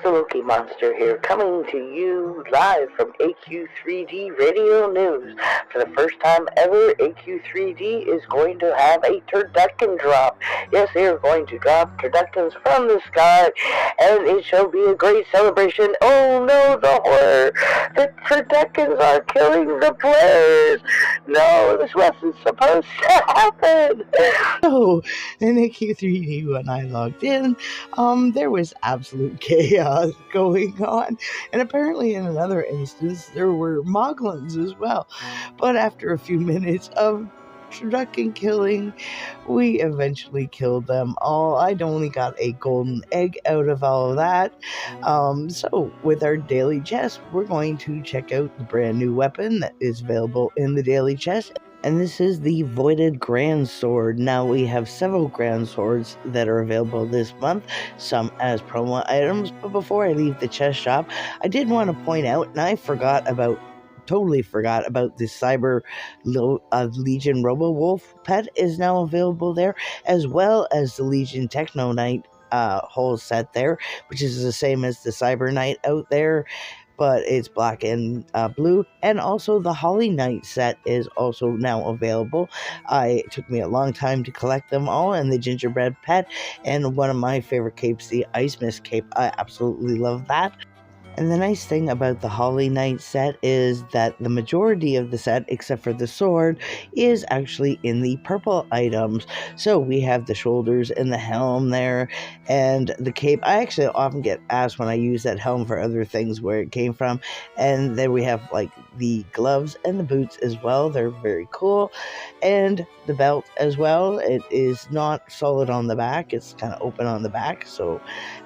the Loki Monster here, coming to you live from AQ3D Radio News. For the first time ever, AQ3D is going to have a turducken drop. Yes, they are going to drop turduckens from the sky, and it shall be a great celebration. Oh no, the horror! The turduckens are killing the players! No, this wasn't supposed to happen! So, in AQ3D, when I logged in, there was absolute chaos going on, and apparently in another instance there were Mogolweens as well. But after a few minutes of turducken killing, we eventually killed them all. I'd only got a golden egg out of all of that. So with our daily chest, we're going to check out the brand new weapon that is available in the daily chest. And this is the Voided Grand Sword. Now we have several Grand Swords that are available this month, some as promo items. But before I leave the chest shop, I did want to point out, and I totally forgot about the Cyber Legion Robo-Wolf pet is now available there, as well as the Legion Techno Knight whole set there, which is the same as the Cyber Knight out there, but it's black and blue. And also the Holly Knight set is also now available. It took me a long time to collect them all, and the Gingerbread Pet, and one of my favorite capes, the Ice Mist cape. I absolutely love that. And the nice thing about the Holly Knight set is that the majority of the set, except for the sword, is actually in the purple items. So we have the shoulders and the helm there, and the cape. I actually often get asked when I use that helm for other things where it came from. And then we have like the gloves and the boots as well. They're very cool. And the belt as well. It is not solid on the back. It's kind of open on the back.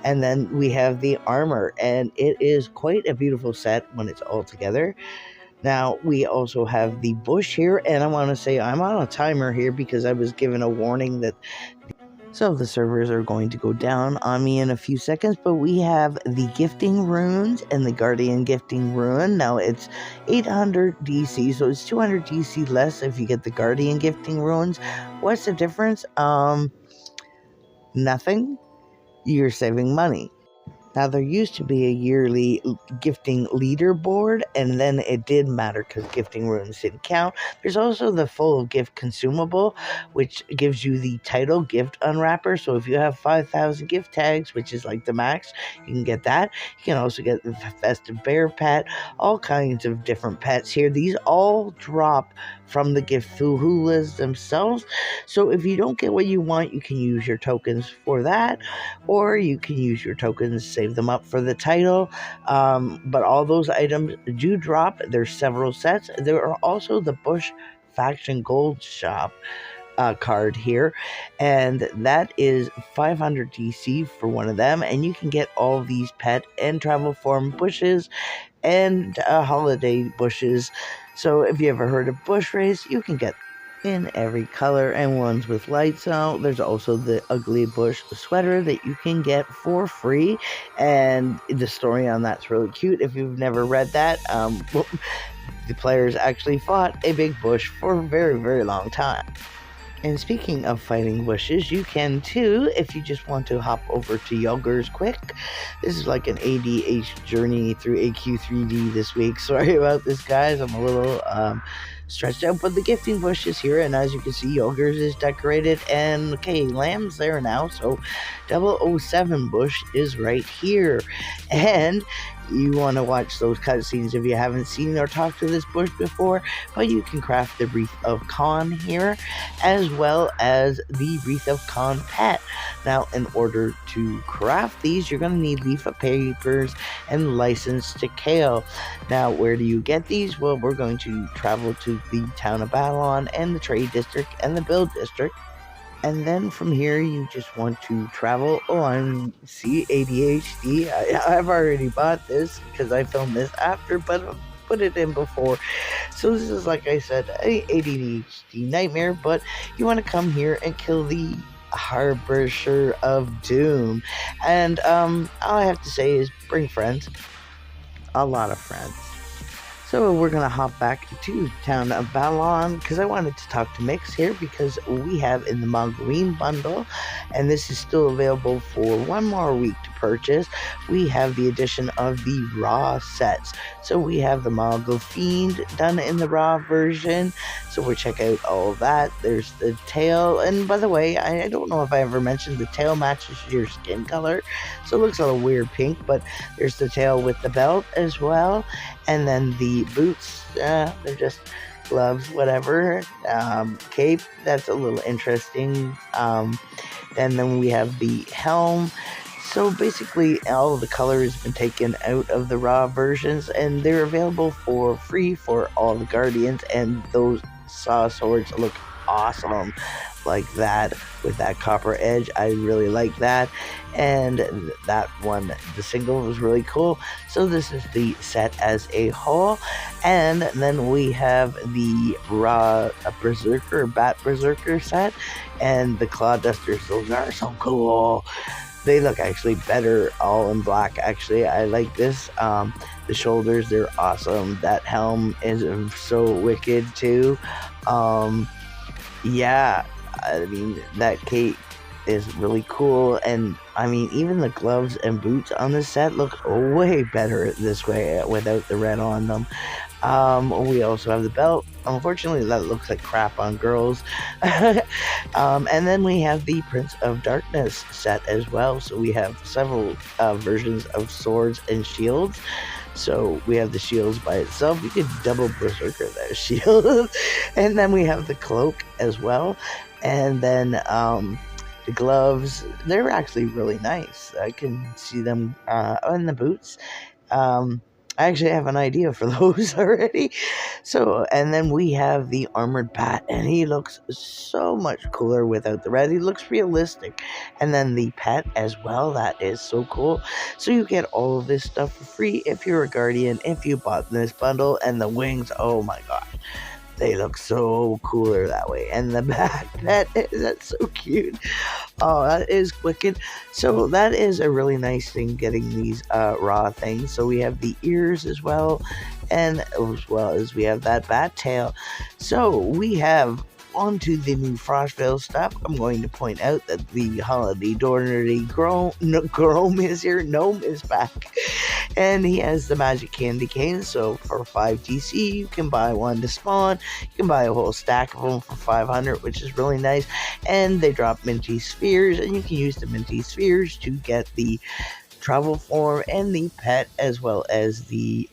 And then we have the armor, and it is quite a beautiful set when it's all together. Now we also have the bush here, and I want to say I'm on a timer here because I was given a warning that the servers are going to go down on me in a few seconds. But we have the gifting runes and the guardian gifting rune. Now it's 800 DC, so it's 200 DC less if you get the guardian gifting runes. What's the difference? Nothing. You're saving money. Now, there used to be a yearly gifting leaderboard, and then it did matter because gifting runes didn't count. There's also the full gift consumable, which gives you the title gift unwrapper. So if you have 5,000 gift tags, which is like the max, you can get that. You can also get the festive bear pet, all kinds of different pets here. These all drop from the gift fuhulas themselves. So if you don't get what you want, you can use your tokens for that, or you can use your tokens, save them up for the title. But all those items do drop. There's several sets. There are also the Bush Faction Gold Shop card here, and that is 500 DC for one of them, and you can get all these pet and travel form bushes and holiday bushes. So if you ever heard of bush race, you can get in every color and ones with lights out. There's also the ugly bush sweater that you can get for free, and the story on that's really cute. If you've never read that, the players actually fought a big bush for a very, very long time. And speaking of fighting bushes, you can too if you just want to hop over to Yoggers quick. This is like an ADH journey through AQ3D this week. Sorry about this, guys. I'm a little stretched out, but the gifting bush is here, and as you can see, Yoggers is decorated, and okay, Lamb's there now, so 007 bush is right here. And you want to watch those cutscenes if you haven't seen or talked to this bush before, but you can craft the Wreath of Khan here, as well as the Wreath of Khan pet. Now, in order to craft these, you're going to need leaf of papers and license to kill. Now, where do you get these? Well, we're going to travel to the town of Babylon and the trade district and the build district. And then from here, you just want to travel. Oh, I'm ADHD. I've already bought this because I filmed this after, but I'll put it in before. So this is, like I said, a ADHD nightmare, but you want to come here and kill the Harbinger of Doom. And all I have to say is bring friends. A lot of friends. So we're gonna hop back to town of Babylon because I wanted to talk to Mix here because we have in the Mogolween bundle, and this is still available for one more week to purchase. We have the addition of the Raw sets. So we have the Mogol Fiend done in the Raw version. So we'll check out all of that. There's the tail, and by the way, I don't know if I ever mentioned the tail matches your skin color, so it looks a little weird pink, but there's the tail with the belt as well. And then the boots, they're just gloves, whatever. Cape, that's a little interesting. And then we have the helm. So basically, all of the color has been taken out of the Raw versions, and they're available for free for all the Guardians. And those saw swords look awesome like that with that copper edge. I really like that, and that one, the single, was really cool. So this is the set as a whole, and then we have the Raw Berserker, Bat Berserker set, and the Claw Dusters. Those are so cool. They look actually better all in black. Actually, I like this. The shoulders, they're awesome. That helm is so wicked too. Yeah, I mean, that cape is really cool, and I mean, even the gloves and boots on this set look way better this way without the red on them. We also have the belt. Unfortunately, that looks like crap on girls. And then we have the Prince of Darkness set as well. So we have several versions of swords and shields. So we have the shields by itself. You could double berserker that shield. And then we have the cloak as well. And then the gloves, they're actually really nice. I can see them on the boots. I actually have an idea for those already. So, and then we have the armored bat, and he looks so much cooler without the red. He looks realistic. And then the pet as well, that is so cool. So you get all of this stuff for free if you're a Guardian, if you bought this bundle. And the wings, oh my god, they look so cooler that way. And the bat, that's so cute. Oh, that is wicked. So that is a really nice thing, getting these Raw things. So we have the ears as well, and as well as we have that bat tail. So we have onto the new Frostvale stuff. I'm going to point out that the holiday Dornery Gnome is here. Gnome is back. And he has the magic candy cane. So for 5 DC, you can buy one to spawn. You can buy a whole stack of them for 500, which is really nice. And they drop minty spheres, and you can use the minty spheres to get the travel form and the pet, as well as the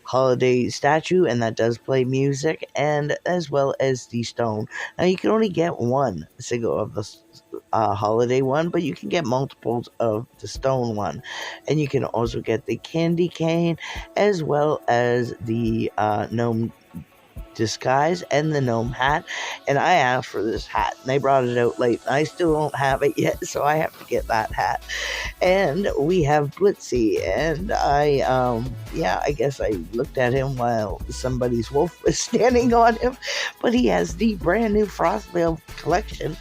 holiday statue, and that does play music, and as well as the stone. Now you can only get one single of the holiday one, but you can get multiples of the stone one, and you can also get the candy cane, as well as the gnome disguise and the gnome hat. And I asked for this hat, and they brought it out late, and I still don't have it yet, so I have to get that hat. And we have Blitzy, and I guess I looked at him while somebody's wolf was standing on him, but he has the brand new Frostvale collection,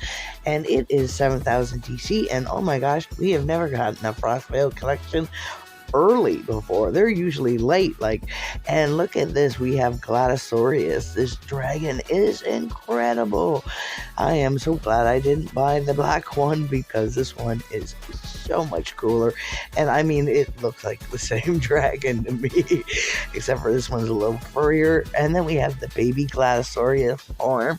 and it is 7,000 DC, and oh my gosh, we have never gotten a Frostvale collection early before. They're usually late, and look at this. We have Gladisaurus. This dragon is incredible. I am so glad I didn't buy the black one, because this one is so much cooler, and I mean, it looks like the same dragon to me, except for this one's a little furrier. And then we have the baby Gladisaurus form.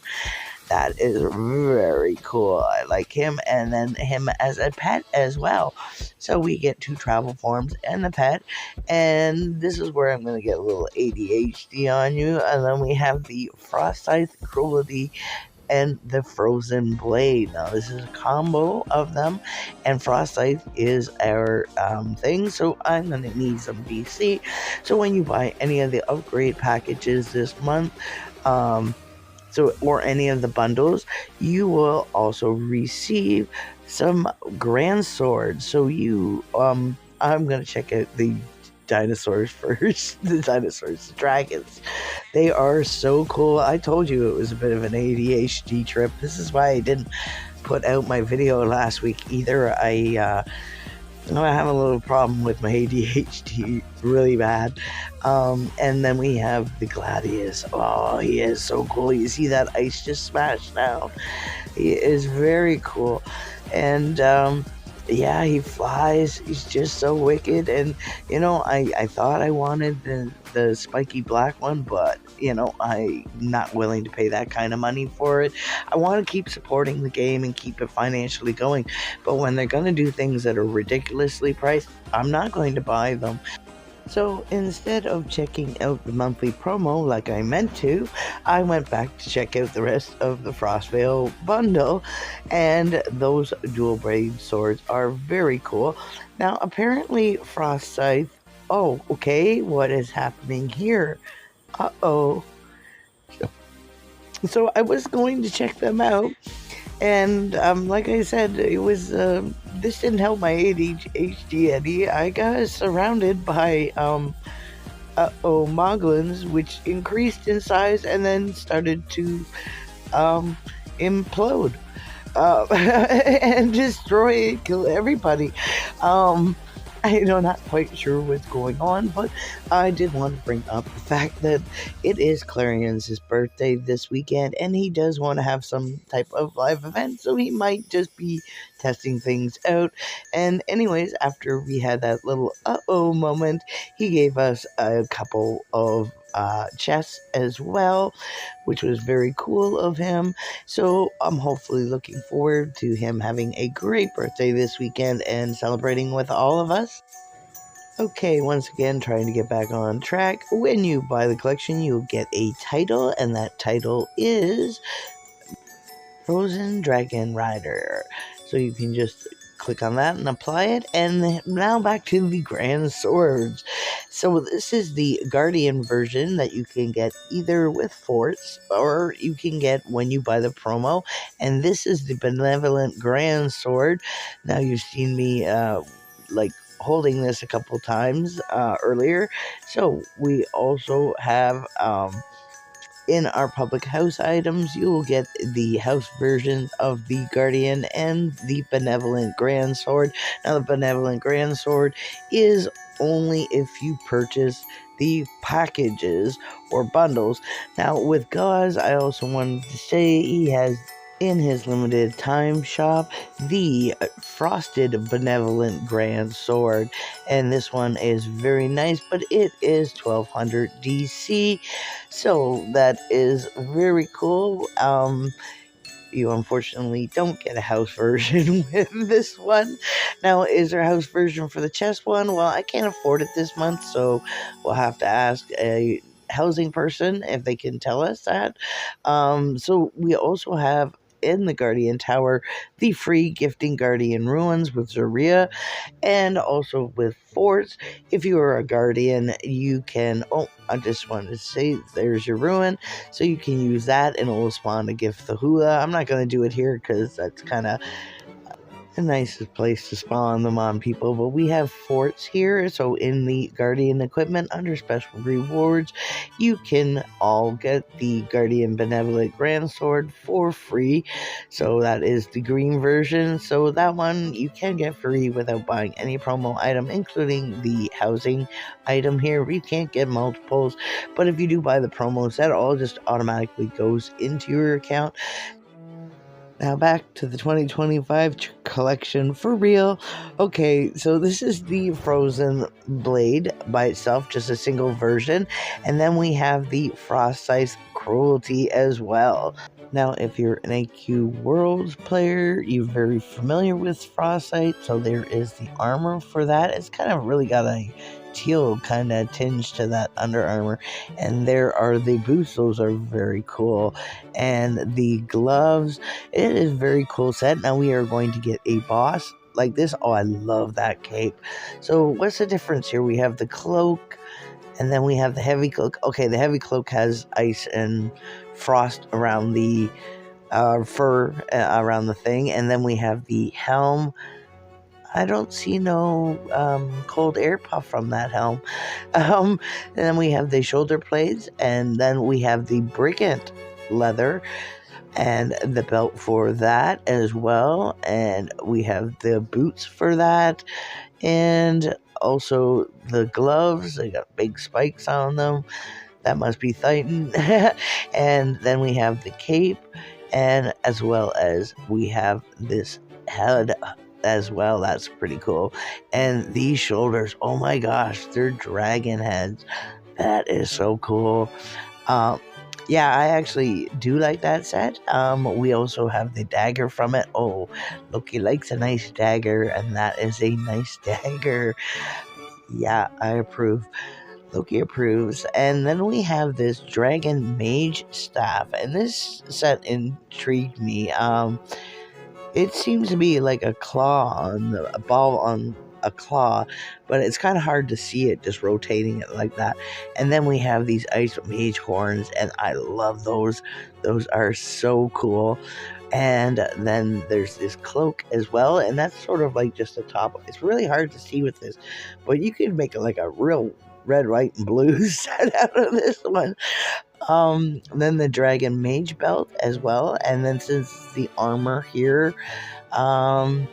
That is very cool. I like him, and then him as a pet as well. So we get 2 travel forms and the pet, and this is where I'm going to get a little ADHD on you. And then we have the Frostite Cruelty and the Frozen Blade. Now this is a combo of them, and Frostite is our thing, so I'm going to need some DC. So when you buy any of the upgrade packages this month, or any of the bundles, you will also receive some grand swords. So I'm gonna check out the dinosaurs first. The dragons. They are so cool. I told you it was a bit of an ADHD trip. This is why I didn't put out my video last week either. I I have a little problem with my ADHD really bad. And then we have the Gladius. Oh, he is so cool. You see that ice just smash down? He is very cool. And yeah, he flies. He's just so wicked. And I thought I wanted the spiky black one, but I'm not willing to pay that kind of money for it. I want to keep supporting the game and keep it financially going, but when they're going to do things that are ridiculously priced, I'm not going to buy them. So instead of checking out the monthly promo like I meant to, I went back to check out the rest of the Frostvale bundle, and those dual blade swords are very cool. Now, apparently, Frost Scythe. Oh, okay, what is happening here? Uh-oh. So I was going to check them out, and like I said, it was this didn't help my ADHD any. I got surrounded by Moglins, which increased in size and then started to implode and destroy, kill everybody. I'm not quite sure what's going on, but I did want to bring up the fact that it is Clarion's birthday this weekend, and he does want to have some type of live event, so he might just be testing things out. And anyways, after we had that little uh-oh moment, he gave us a couple of chests as well, which was very cool of him. So I'm hopefully looking forward to him having a great birthday this weekend and celebrating with all of us. Okay, once again, trying to get back on track. When you buy the collection, you'll get a title, and that title is Frozen Dragon Rider. So you can just click on that and apply it. And now back to the Grand Swords. So this is the Guardian version that you can get either with forts or you can get when you buy the promo. And this is the Benevolent Grand Sword. Now you've seen me holding this a couple times earlier. So we also have in our public house items, you will get the house versions of the Guardian and the Benevolent Grand Sword. Now, the Benevolent Grand Sword is only if you purchase the packages or bundles. Now, with Gauze, I also wanted to say he has in his limited time shop the Frosted Benevolent Grand Sword, and this one is very nice, but it is 1200 DC, so that is very cool. You unfortunately don't get a house version with this one. Now, is there a house version for the chest one? Well, I can't afford it this month, so we'll have to ask a housing person if they can tell us that. So we also have in the Guardian Tower the free gifting Guardian Ruins with Zaria, and also with forts. If you are a guardian, you can I just wanted to say there's your ruin, so you can use that and it will spawn a gift the hula. I'm not going to do it here because that's kind of a nicest place to spawn them on people, but we have forts here. So in the Guardian equipment under special rewards, you can all get the Guardian Benevolent Grand Sword for free. So that is the green version. So that one you can get free without buying any promo item, including the housing item here. You can't get multiples, but if you do buy the promos, that all just automatically goes into your account. Now back to the 2025 collection for real. Okay, so this is the Frozen Blade by itself, just a single version. And then we have the Frost Scythe Cruelty as well. Now, if you're an AQ Worlds player, you're very familiar with Frost Scythe, so there is the armor for that. It's kind of really got a teal kind of tinge to that Under Armour, and there are the boots. Those are very cool, and the gloves. It is a very cool set. Now we are going to get a boss like this. Oh, I love that cape. So what's the difference here? We have the cloak, and then we have the heavy cloak. Okay, the heavy cloak has ice and frost around the fur around the thing, and then we have the helm. I don't see no cold air puff from that helm. And then we have the shoulder blades, and then we have the brigand leather and the belt for that as well. And we have the boots for that. And also the gloves, they got big spikes on them. That must be Titan. And then we have the cape, and as well as we have this head as well. That's pretty cool. And these shoulders, oh my gosh, they're dragon heads. That is so cool. Um, yeah, I actually do like that set. We also have the dagger from it. Oh, Loki likes a nice dagger, and that is a nice dagger. Yeah, I approve. Loki approves. And then we have this dragon mage staff, and this set intrigued me. It seems to be like a claw on a ball on a claw, but it's kind of hard to see it just rotating it like that. And then we have these ice mage horns, and I love those. Those are so cool. And then there's this cloak as well, and that's sort of like just the top. It's really hard to see with this, but you can make it like a real red, white, and blue set out of this one. Then the dragon mage belt as well, and then since the armor here, and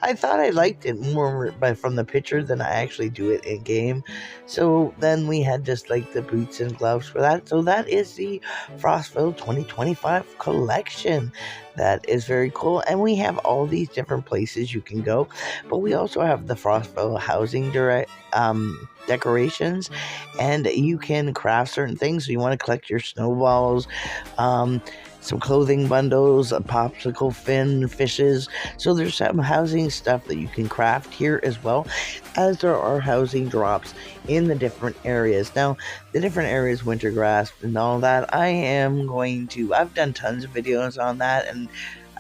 I thought I liked it more from the picture than I actually do it in game. So then we had just like the boots and gloves for that. So that is the Frostvale 2025 collection. That is very cool. And we have all these different places you can go. But we also have the Frostvale housing decorations, and you can craft certain things. So you want to collect your snowballs, some clothing bundles, a popsicle fin, fishes. So there's some housing stuff that you can craft here as well, as there are housing drops in the different areas. Now, the different areas, winter grass and all that, I've done tons of videos on that, and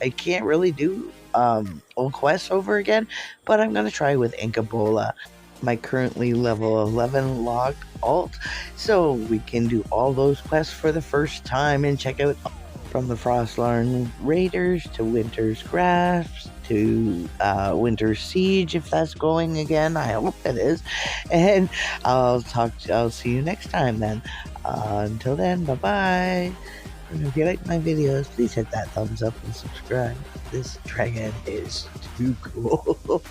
I can't really do old quests over again, but I'm going to try with Inkabola, my currently level 11 logged alt, so we can do all those quests for the first time and check out from the Frostlarn Raiders to Winter's Grasp to Winter's Siege, if that's going again. I hope it is. And I'll see you next time then. Until then, bye-bye. And if you like my videos, please hit that thumbs up and subscribe. This dragon is too cool.